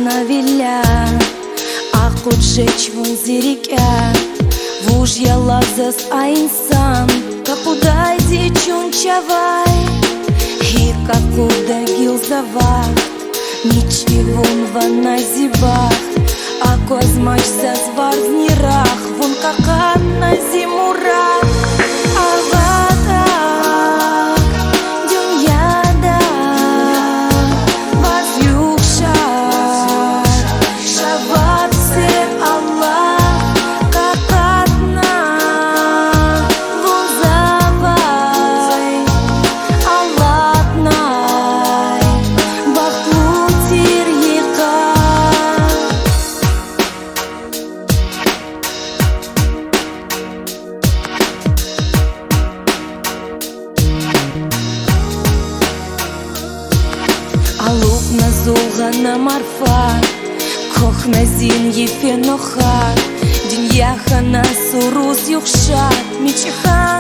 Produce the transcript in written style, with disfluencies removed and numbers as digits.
навиля, ақут жечь вон зерикя, вужья лазас а инсан, какуда иди чунчавай, и какуда гилзавах, ничего вон назибах, а козмач зазвар знирах, вон какат на зимурах. На марфа, кохназин ефенохат, диньяха на суруз юхшат, мичиха